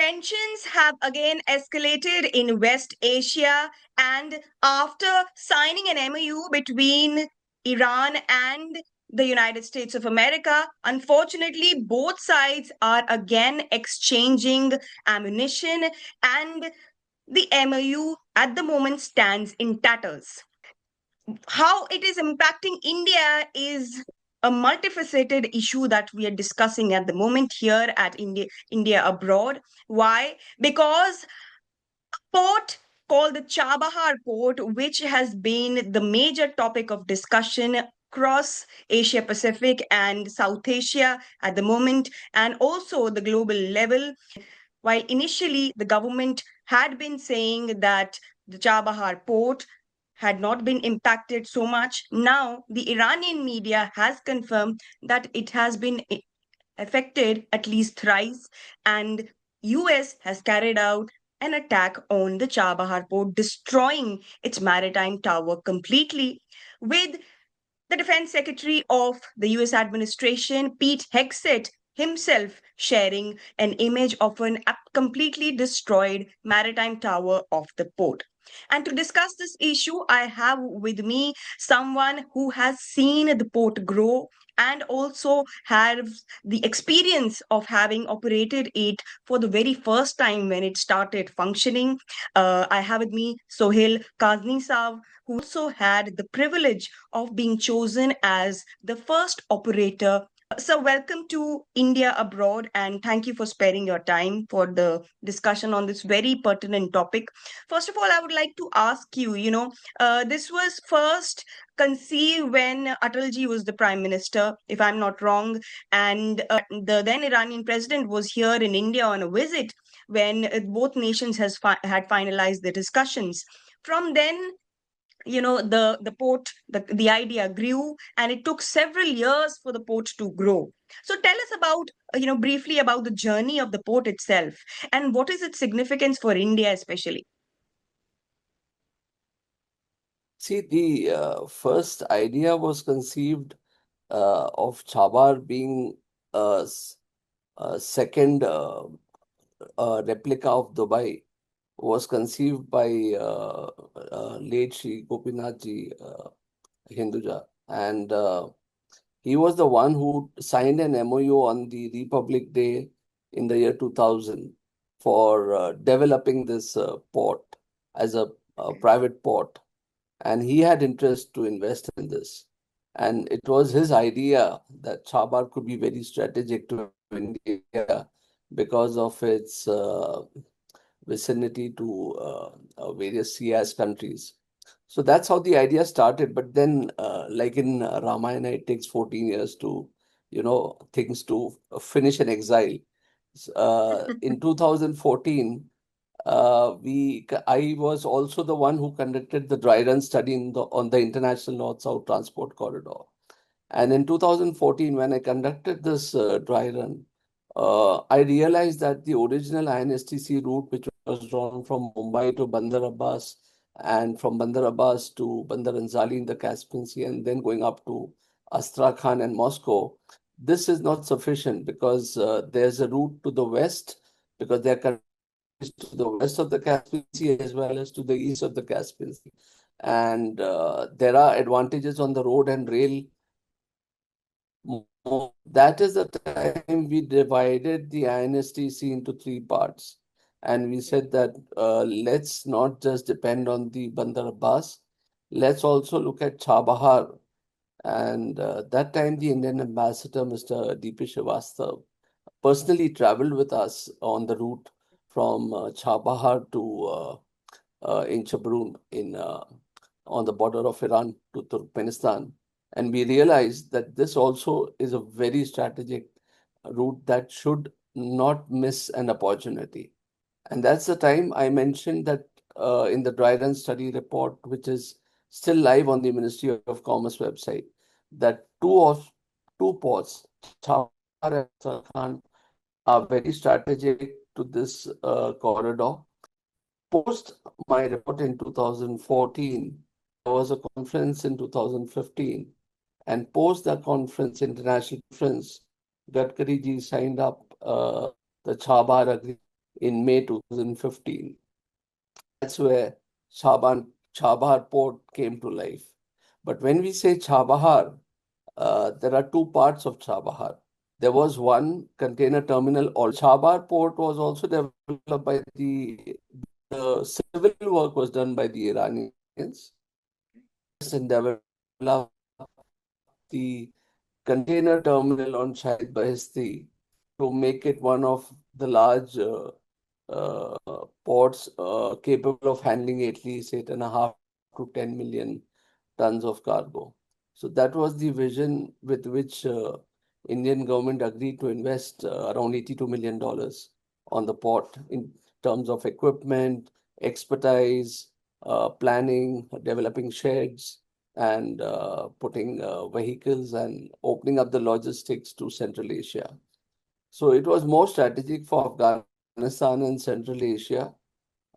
Tensions have again escalated in West Asia, and after signing an MOU between Iran and the United States of America, unfortunately, both sides are again exchanging ammunition, and the MOU at the moment stands in tatters. How it is impacting India is a multifaceted issue that we are discussing at the moment here at India Abroad. Why? Because port called the Chabahar port, which has been the major topic of discussion across Asia Pacific and South Asia at the moment, and also the global level. While initially the government had been saying that the Chabahar port had not been impacted so much, now the Iranian media has confirmed that it has been affected at least thrice, and US has carried out an attack on the Chabahar port, destroying its maritime tower completely, with the Defense Secretary of the US administration, Pete Hegseth, himself sharing an image of an completely destroyed maritime tower of the port. And to discuss this issue, I have with me someone who has seen the port grow and also has the experience of having operated it for the very first time when it started functioning. I have with me Sohail Kazni Saab, who also had the privilege of being chosen as the first operator. So, welcome to India Abroad, and thank you for sparing your time for the discussion on this very pertinent topic. First of all, I would like to ask you, this was first conceived when Atalji was the prime minister, if I'm not wrong, and the then Iranian president was here in India on a visit when both nations had finalized the discussions. From then, the port, the idea grew, and it took several years for the port to grow. So tell us about, briefly about the journey of the port itself, and what is its significance for India especially. See, the first idea was conceived of Chabahar being a second replica of Dubai, was conceived by late Shri Gopinath ji Hinduja, and he was the one who signed an MOU on the Republic Day in the year 2000 for developing this port as a private port, and he had interest to invest in this. And it was his idea that Chabahar could be very strategic to India because of its vicinity to various CIS countries. So that's how the idea started. But then, like in Ramayana, it takes 14 years to, things to finish in exile. In 2014, I was also the one who conducted the dry run study on the International North-South Transport Corridor. And in 2014, when I conducted this dry run, I realized that the original INSTC route, which was drawn from Mumbai to Bandar Abbas and from Bandar Abbas to Bandar Anzali in the Caspian Sea and then going up to Astrakhan and Moscow, this is not sufficient because there's a route to the west, because there are to the west of the Caspian Sea as well as to the east of the Caspian Sea. And there are advantages on the road and rail. That is the time we divided the INSTC into three parts. And we said that let's not just depend on the Bandar Abbas, let's also look at Chabahar. And that time, the Indian ambassador, Mr. D.P. Srivastava, personally traveled with us on the route from Chabahar to in Chabrun on the border of Iran to Turkmenistan. And we realized that this also is a very strategic route that should not miss an opportunity. And that's the time I mentioned that in the dry run study report, which is still live on the Ministry of Commerce website, that two ports, Chabahar and Sarkhan, are very strategic to this corridor. Post my report in 2014, there was a conference in 2015, and post that conference, international conference, Gadkari ji signed up the Chabahar agreement in May 2015. That's where Chabahar port came to life. But when we say Chabahar, there are two parts of Chabahar. There was one container terminal. Chabahar port was also developed by the civil work was done by the Iranians and developed the container terminal on Shahid Bahishti to make it one of the large ports capable of handling at least 8.5 to 10 million tons of cargo. So that was the vision with which Indian government agreed to invest around $82 million on the port in terms of equipment, expertise, planning, developing sheds, and putting vehicles and opening up the logistics to Central Asia. So it was more strategic for Afghanistan and Central Asia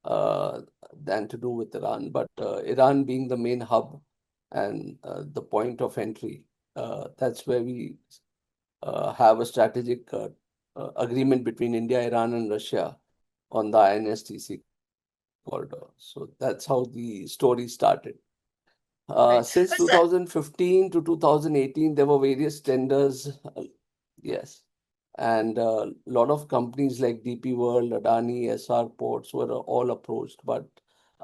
uh, than to do with Iran. But Iran being the main hub and the point of entry, that's where we have a strategic agreement between India, Iran, and Russia on the INSTC corridor. So that's how the story started. Right. Since So, 2015 to 2018, there were various tenders. Yes. And a lot of companies like DP World, Adani, SR Ports were all approached, but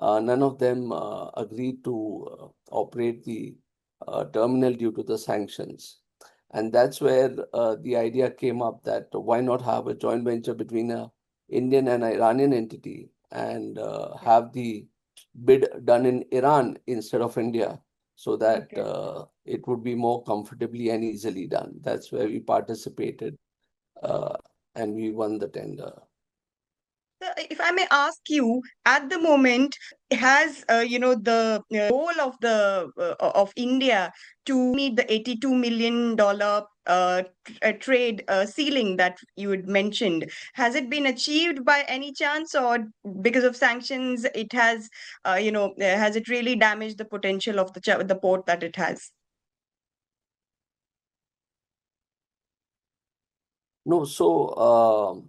none of them agreed to operate the terminal due to the sanctions. And that's where the idea came up that why not have a joint venture between a Indian and Iranian entity and okay, have the bid done in Iran instead of India, so that okay. it would be more comfortably and easily done. That's where we participated uh, and we won the tender. If I may ask you, at the moment, has the goal of the of India to meet the $82 million trade ceiling that you had mentioned, has it been achieved by any chance, or because of sanctions, it has has it really damaged the potential of the port that it has? No, so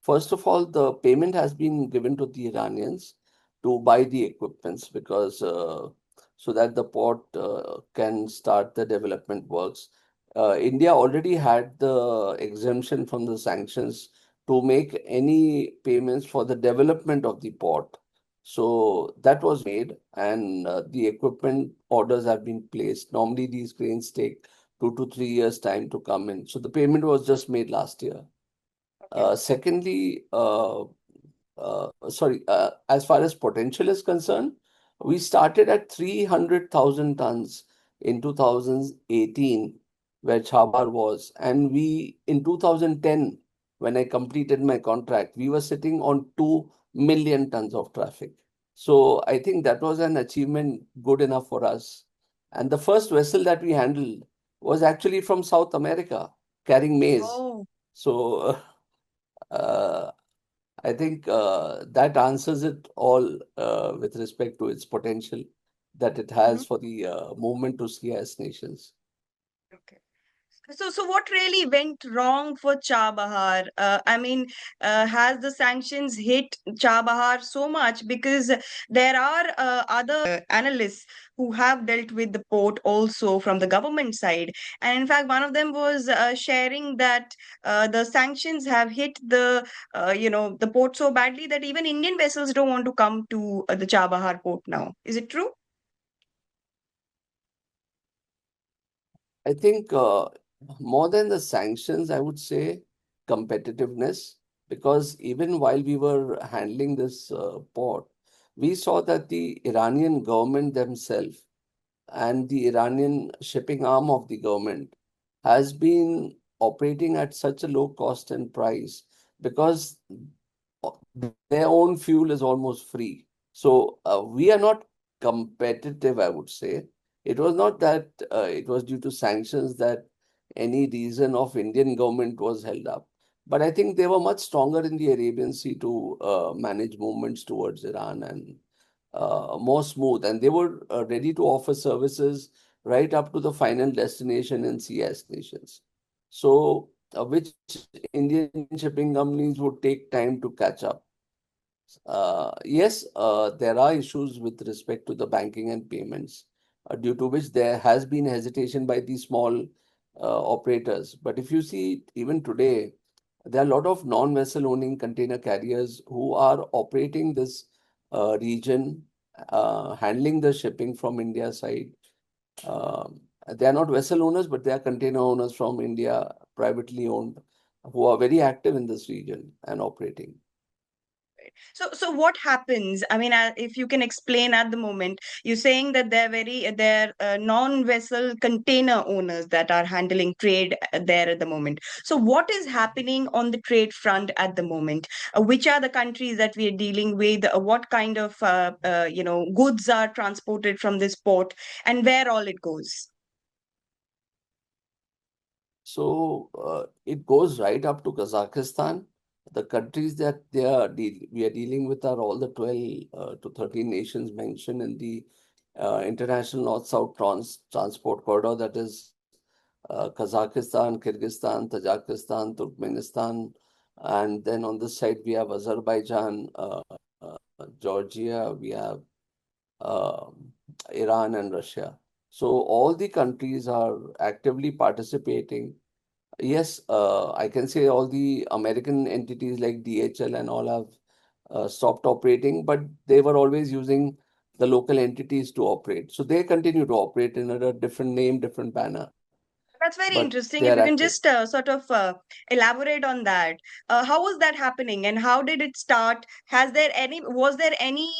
first of all, the payment has been given to the Iranians to buy the equipments because so that the port can start the development works. India already had the exemption from the sanctions to make any payments for the development of the port. So that was made, and the equipment orders have been placed. Normally, these cranes take 2 to 3 years time to come in. So the payment was just made last year. Okay. Secondly, sorry, as far as potential is concerned, we started at 300,000 tons in 2018, where Chabahar was. And we, in 2010, when I completed my contract, we were sitting on 2 million tons of traffic. So I think that was an achievement good enough for us. And the first vessel that we handled was actually from South America, carrying maize. Oh. So uh, I think that answers it all with respect to its potential that it has for the movement to CIS nations. Okay. So what really went wrong for Chabahar? I mean, has the sanctions hit Chabahar so much? Because there are other analysts who have dealt with the port also from the government side. And in fact, one of them was sharing that the sanctions have hit the port so badly that even Indian vessels don't want to come to the Chabahar port now. Is it true? I think more than the sanctions, I would say competitiveness, because even while we were handling this port, we saw that the Iranian government themselves and the Iranian shipping arm of the government has been operating at such a low cost and price because their own fuel is almost free. So we are not competitive, I would say. It was not that it was due to sanctions that any reason of Indian government was held up. But I think they were much stronger in the Arabian Sea to manage movements towards Iran and more smooth. And they were ready to offer services right up to the final destination in CS nations. So, which Indian shipping companies would take time to catch up. Yes, there are issues with respect to the banking and payments, due to which there has been hesitation by the small operators. But if you see, even today, there are a lot of non-vessel owning container carriers who are operating this region, handling the shipping from India side. They are not vessel owners, but they are container owners from India, privately owned, who are very active in this region and operating. So what happens? I mean, if you can explain at the moment, you're saying that they're non-vessel container owners that are handling trade there at the moment. So what is happening on the trade front at the moment? Which are the countries that we are dealing with? What kind of goods are transported from this port, and where all it goes? So it goes right up to Kazakhstan. The countries that we are dealing with are all the 12 to 13 nations mentioned in the International North-South Transport Corridor, that is Kazakhstan, Kyrgyzstan, Tajikistan, Turkmenistan, and then on this side we have Azerbaijan, Georgia, we have Iran and Russia. So all the countries are actively participating. Yes, I can say all the American entities like DHL and all have stopped operating, but they were always using the local entities to operate. So they continue to operate in a different name, different banner, That's very but interesting. they If are you can active. just sort of elaborate on that. How was that happening and how did it start? Was there any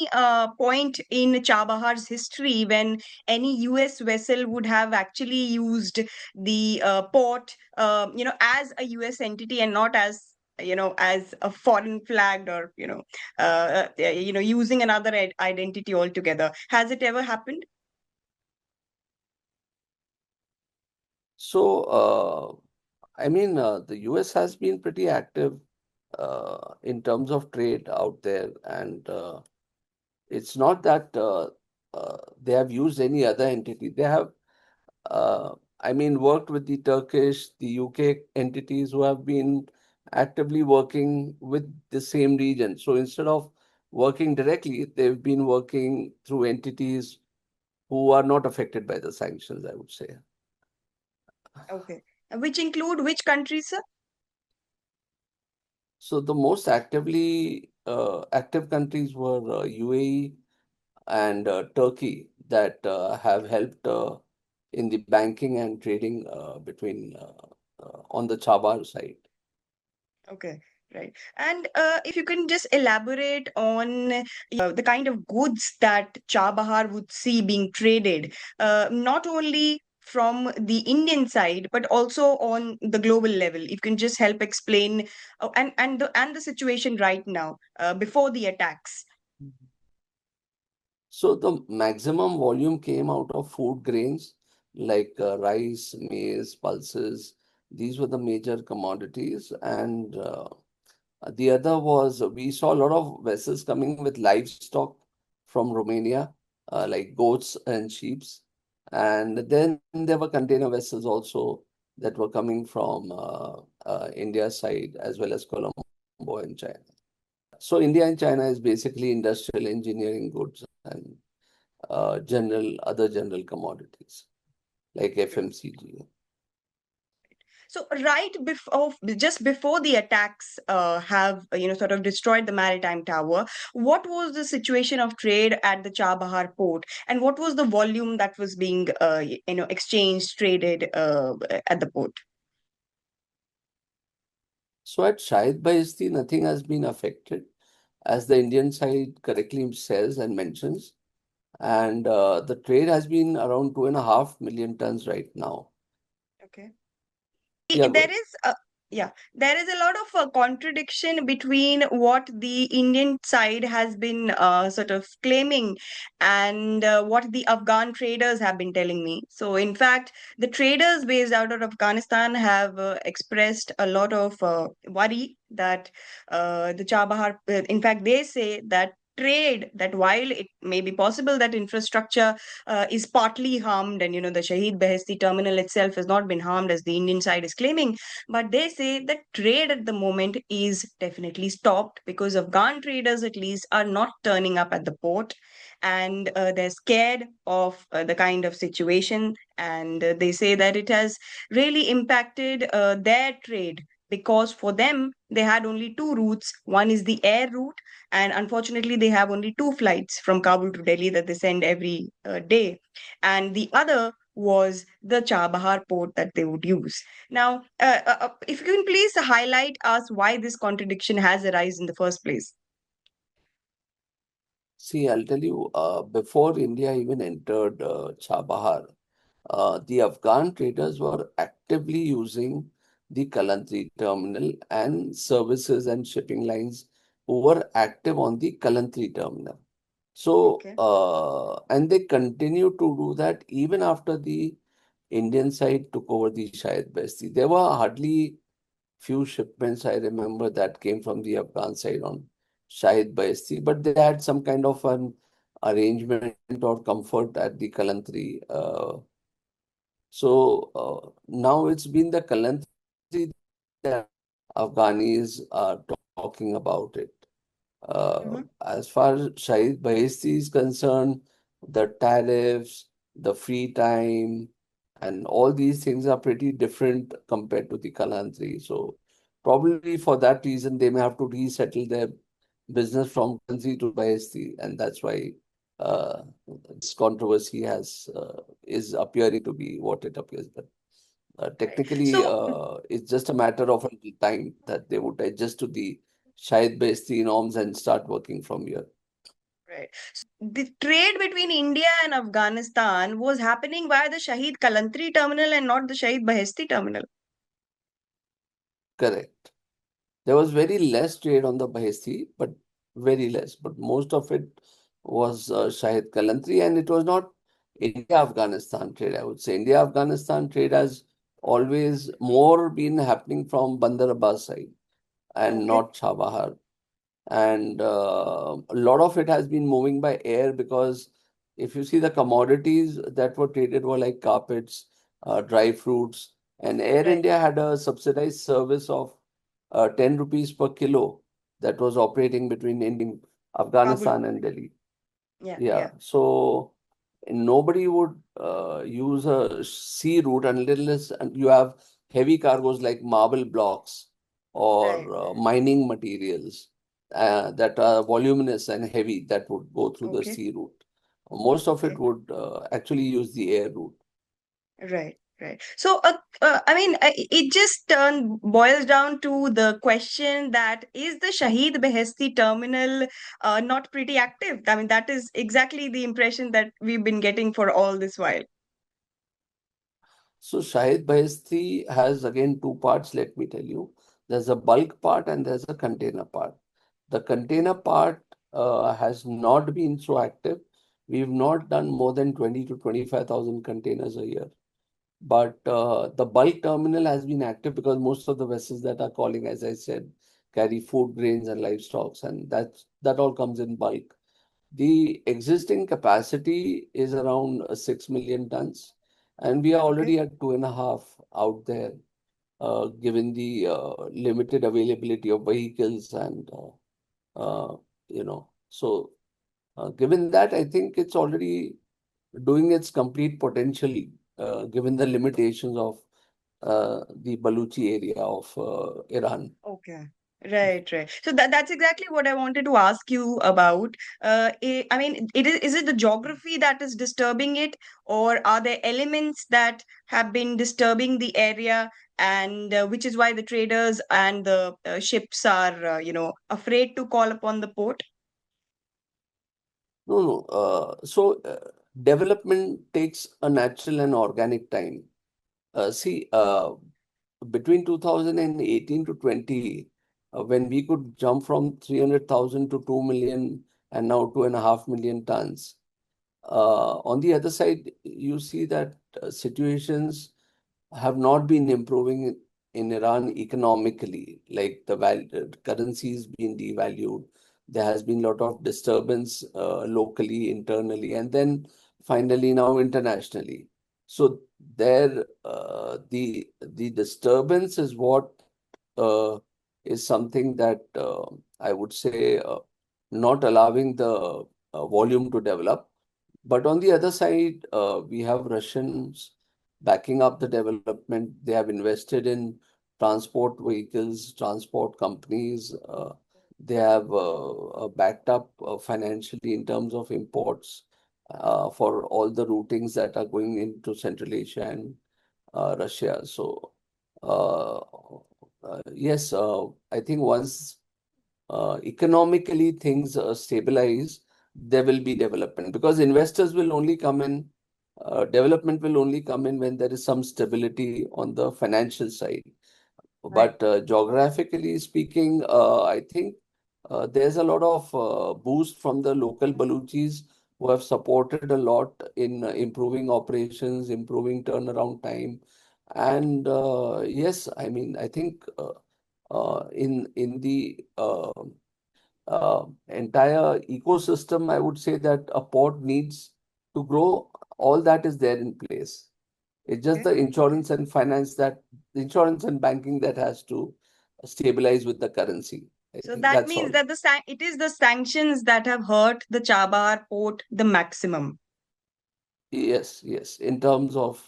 point in Chabahar's history when any US vessel would have actually used the port, as a US entity and not as, as a foreign flagged or, using another identity altogether? Has it ever happened? So, I mean, the US has been pretty active in terms of trade out there, and it's not that they have used any other entity. They have, I mean, worked with the Turkish, the UK entities who have been actively working with the same region. So instead of working directly, they've been working through entities who are not affected by the sanctions, I would say. Okay. Which include which countries, sir? So the most active countries were UAE and Turkey, that have helped in the banking and trading between on the Chabahar side. Okay, right. And if you can just elaborate on the kind of goods that Chabahar would see being traded, not only from the Indian side, but also on the global level. If you can just help explain and the situation right now, before the attacks. So the maximum volume came out of food grains like rice, maize, pulses. These were the major commodities, and the other was we saw a lot of vessels coming with livestock from Romania, like goats and sheep. And then there were container vessels also that were coming from India side as well as Colombo and China. So India and China is basically industrial engineering goods and other general commodities like FMCG. So right before, just before the attacks have sort of destroyed the maritime tower, what was the situation of trade at the Chabahar port, and what was the volume that was being exchanged, traded at the port? So at Shahid Bahishti, nothing has been affected, as the Indian side correctly says and mentions. And the trade has been around 2.5 million tons right now. Okay. Yeah, There good. is a Yeah, there is a lot of contradiction between what the Indian side has been sort of claiming and what the Afghan traders have been telling me. So, in fact, the traders based out of Afghanistan have expressed a lot of worry that the Chabahar, in fact, they say that trade, that while it may be possible that infrastructure is partly harmed, and the Shahid Behesti terminal itself has not been harmed as the Indian side is claiming, but they say that trade at the moment is definitely stopped because Afghan traders at least are not turning up at the port, and they're scared of the kind of situation, and they say that it has really impacted their trade, because for them they had only two routes. One is the air route, and unfortunately they have only two flights from Kabul to Delhi that they send every day, and the other was the Chabahar port that they would use. Now, if you can please highlight us why this contradiction has arisen in the first place. See, I'll tell you, before India even entered Chabahar, the Afghan traders were actively using the Kalantri terminal, and services and shipping lines were active on the Kalantri terminal. So, Okay. and they continue to do that even after the Indian side took over the Shahid Basti. There were hardly few shipments I remember that came from the Afghan side on Shahid Basti, but they had some kind of an arrangement or comfort at the Kalantri. Now it's been the Kalantri that Afghanis are talking about it. As far as Shahid Bahesti is concerned, the tariffs, the free time, and all these things are pretty different compared to the Kalantri. So probably for that reason, they may have to resettle their business from Kalantri to Bahesti, and that's why uh, this controversy is appearing to be what it appears. But Right. technically, So, it's just a matter of a little time that they would adjust to the Shahid Behesti norms and start working from here. right. So the trade between India and Afghanistan was happening via the Shahid Kalantri terminal and not the Shahid Bahesti terminal. Correct. There was very less trade on the Bahesti, but very less. But most of it was Shahid Kalantri, and it was not India-Afghanistan trade. I would say India-Afghanistan trade has always more been happening from Bandar Abbas side and Okay. not Chabahar. And a lot of it has been moving by air, because if you see the commodities that were traded were like carpets, dry fruits, and Air Right. India had a subsidized service of 10 rupees per kilo that was operating between Kabul. Afghanistan and Delhi. Yeah, Yeah, yeah. so nobody would use a sea route unless you have heavy cargoes like marble blocks Right, or right. mining materials that are voluminous and heavy that would go through the Okay, sea route. Most of it okay. would actually use the air route. Right, right. So, I mean, it just boils down to the question that is the Shahid Behesti terminal not pretty active? I mean, that is exactly the impression that we've been getting for all this while. So Shahid Behesti has again two parts, let me tell you. There's a bulk part and there's a container part. The Okay, container part has not been so active. We've not done more than 20 to 25,000 containers a year. But the bulk terminal has been active because most of the vessels that are calling, as I said, carry food, grains, and livestock, and that all comes in bulk. The existing capacity is around 6 million tons, and we are okay, already at 2.5 out there, given the limited availability of vehicles and you know. So, given that, I think it's already doing its complete potential, given the limitations of the Baluchi area of Iran. okay. Right, right. So that's exactly what I wanted to ask you about. I mean, is it the geography that is disturbing it, or are there elements that have been disturbing the area, and which is why the traders and the ships are, afraid to call upon the port? No, no. Development takes a natural and organic time. See, between 2018 to 20, when we could jump from 300,000 to 2 million and now 2.5 million tons. On the other side, you see that situations have not been improving in Iran economically, like the currency is being devalued, there has been a lot of disturbance locally, internally, and then finally now internationally. So there, the disturbance is what uh, is something that I would say not allowing the volume to develop. But on the other side, we have Russians backing up the development. They have invested in transport vehicles, transport companies. They have backed up financially in terms of imports for all the routings that are going into Central Asia and Russia. So, uh, yes, I think once economically things stabilize, there will be development because investors will only come in, development will only come in when there is some stability on the financial side. Right. But geographically speaking, I think there's a lot of boost from the local Baluchis who have supported a lot in improving operations, improving turnaround time. And yes, I mean, I think in the entire ecosystem, I would say that a port needs to grow. All that is there in place. It's just Okay. the insurance and finance that, the insurance and banking that has to stabilize with the currency. I So think that that's means all. that it is the sanctions that have hurt the Chabahar port the maximum. Yes, yes. In terms of,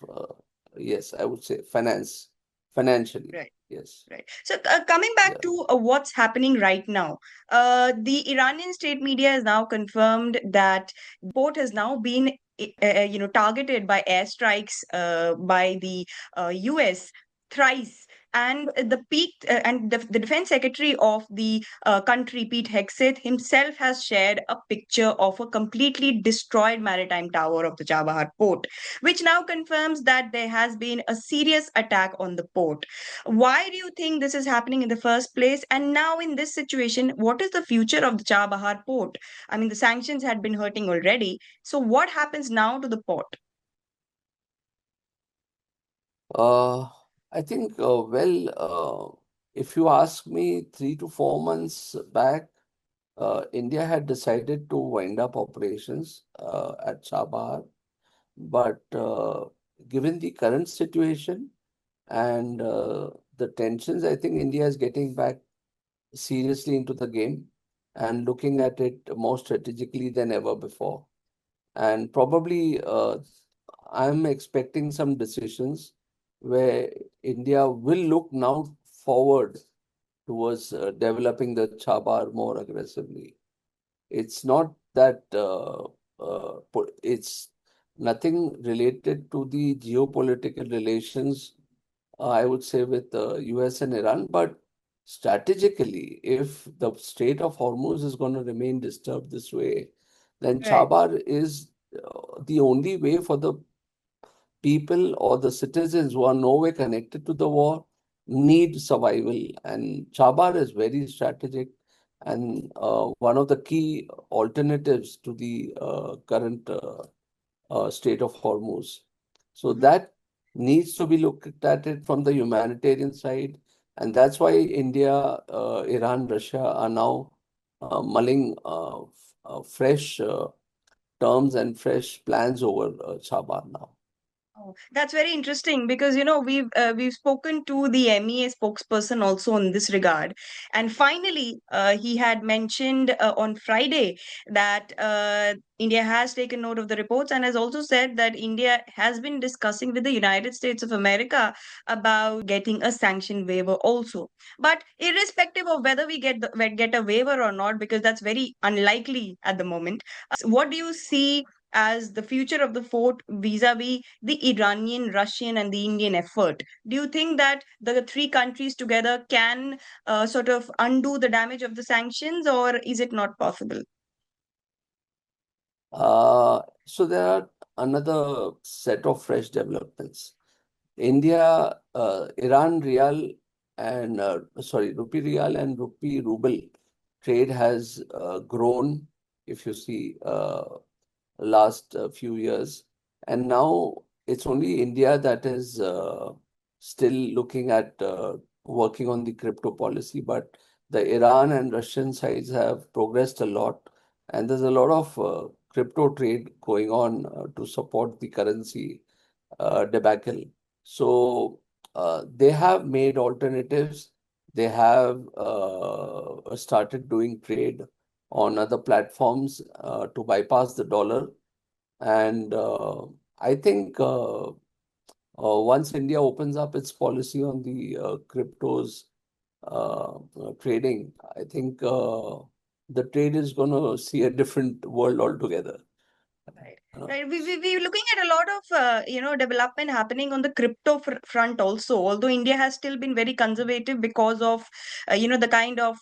yes, I would say financially. Right. Yes. Right. So coming back Yeah. to what's happening right now, the Iranian state media has now confirmed that port has now been, targeted by airstrikes by the US thrice. And the defense secretary of the country, Pete Hegseth, himself has shared a picture of a completely destroyed maritime tower of the Chabahar port, which now confirms that there has been a serious attack on the port. Why do you think this is happening in the first place? And now, in this situation, what is the future of the Chabahar port? I mean, the sanctions had been hurting already. So, what happens now to the port? Uh, I think, if you ask me 3 to 4 months back, India had decided to wind up operations at Chabahar. But given the current situation and the tensions, I think India is getting back seriously into the game and looking at it more strategically than ever before. And probably I'm expecting some decisions where India will look now forward towards developing the Chabar more aggressively. It's not that it's nothing related to the geopolitical relations, I would say, with the US and Iran, but strategically, if the Strait of Hormuz is going to remain disturbed this way, then Right. Chabar is the only way for the people or the citizens who are nowhere connected to the war need survival. And Chabar is very strategic and one of the key alternatives to the current Strait of Hormuz. So Mhm. that needs to be looked at it from the humanitarian side. And that's why India, Iran, Russia are now mulling fresh terms and fresh plans over Chabar now. Oh, that's very interesting because we've spoken to the MEA spokesperson also in this regard, and finally he had mentioned on Friday that India has taken note of the reports and has also said that India has been discussing with the United States of America about getting a sanction waiver also. But irrespective of whether we get a waiver or not, because that's very unlikely at the moment, what do you see as the future of the fort vis-a-vis the Iranian, Russian, and the Indian effort? Do you think that the three countries together can sort of undo the damage of the sanctions, or is it not possible? So there are another set of fresh developments. India, Iran Rial and Rupee Rial and Rupee Ruble trade has grown, if you see, last few years. And now it's only India that is still looking at working on the crypto policy, but the Iran and Russian sides have progressed a lot, and there's a lot of crypto trade going on to support the currency debacle. So they have made alternatives. They have started doing trade on other platforms to bypass the dollar. And I think once India opens up its policy on the cryptos trading, I think the trade is going to see a different world altogether. Right. Uh, Right. We're looking at a lot of, development happening on the crypto front also, although India has still been very conservative because of, the kind of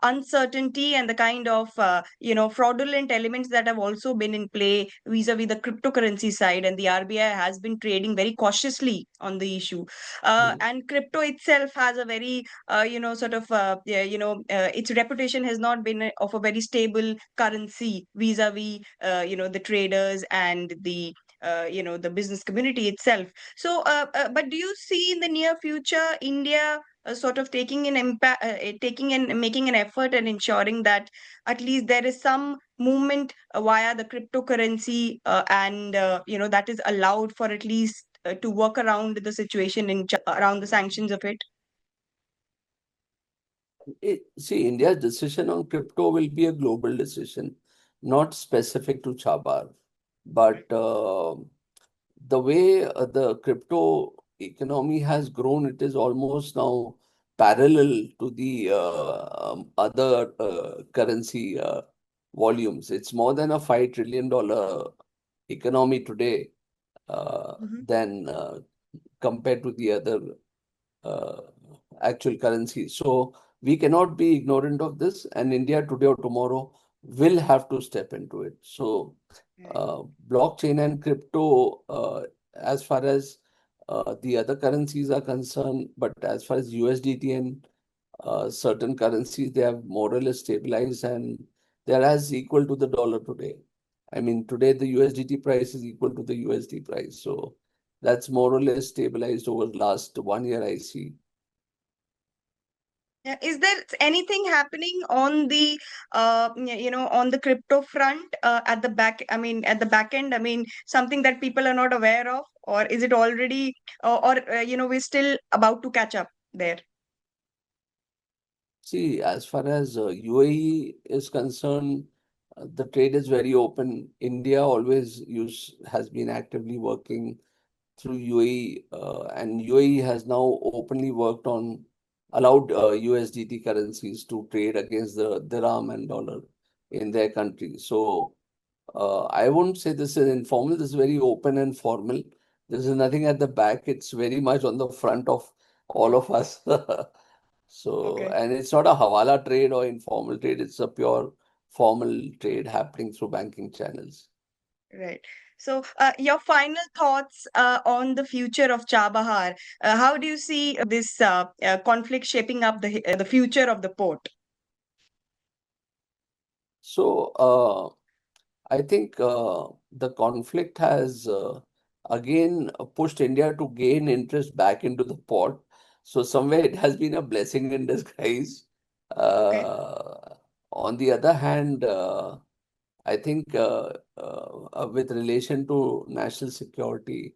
uncertainty and the kind of, fraudulent elements that have also been in play vis-a-vis the cryptocurrency side. And the RBI has been trading very cautiously on the issue. And crypto itself has a very, its reputation has not been of a very stable currency vis-a-vis, the traders and the business community itself. So, but do you see in the near future India sort of taking an impact, taking and making an effort and ensuring that at least there is some movement via the cryptocurrency, and that is allowed for at least to work around the situation around the sanctions of it? See, India's decision on crypto will be a global decision, not specific to Chabahar. But the way the crypto economy has grown, it is almost now parallel to the other currency volumes. It's more than a $5 trillion economy today than compared to the other uh, actual currency. So we cannot be ignorant of this, and India today or tomorrow will have to step into it. So Right. uh, blockchain and crypto, as far as the other currencies are concerned, but as far as USDT and certain currencies, they have more or less stabilized and they're as equal to the dollar today. I mean, today the USDT price is equal to the USD price. So that's more or less stabilized over the last 1 year, I see. Yeah. Is there anything happening on the, on the crypto front, at the back? I mean, at the back end. I mean, something that people are not aware of, or is it already, we're still about to catch up there? See, as far as UAE is concerned, the trade is very open. India always has been actively working through UAE, and UAE has now openly worked on allowed USDT currencies to trade against the dirham and dollar in their country. So I won't say this is informal. This is very open and formal. This is nothing at the back. It's very much on the front of all of us. So, Okay. and it's not a hawala trade or informal trade. It's a pure formal trade happening through banking channels. Right. So, your final thoughts on the future of Chabahar. How do you see this conflict shaping up the future of the port? So, I think the conflict has again pushed India to gain interest back into the port. So somewhere it has been a blessing in disguise. Okay. On the other hand, I think with relation to national security,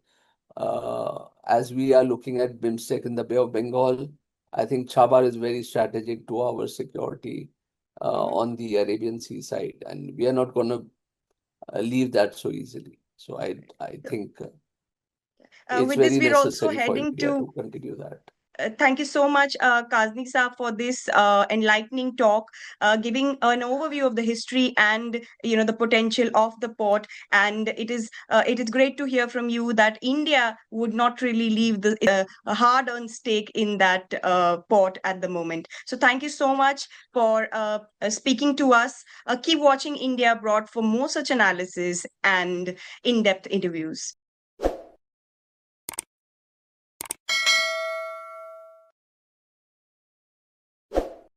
as we are looking at BIMSTEC in the Bay of Bengal, I think Chabahar is very strategic to our security Mm-hmm. on the Arabian Sea side, and we are not going to leave that so easily. So I think it's With this, very we're also necessary for heading India to. to continue that. Thank you so much, Kazni Saab, for this enlightening talk, giving an overview of the history and the potential of the port. And it is great to hear from you that India would not really leave a hard-earned stake in that port at the moment. So thank you so much for speaking to us. Keep watching India Abroad for more such analysis and in-depth interviews.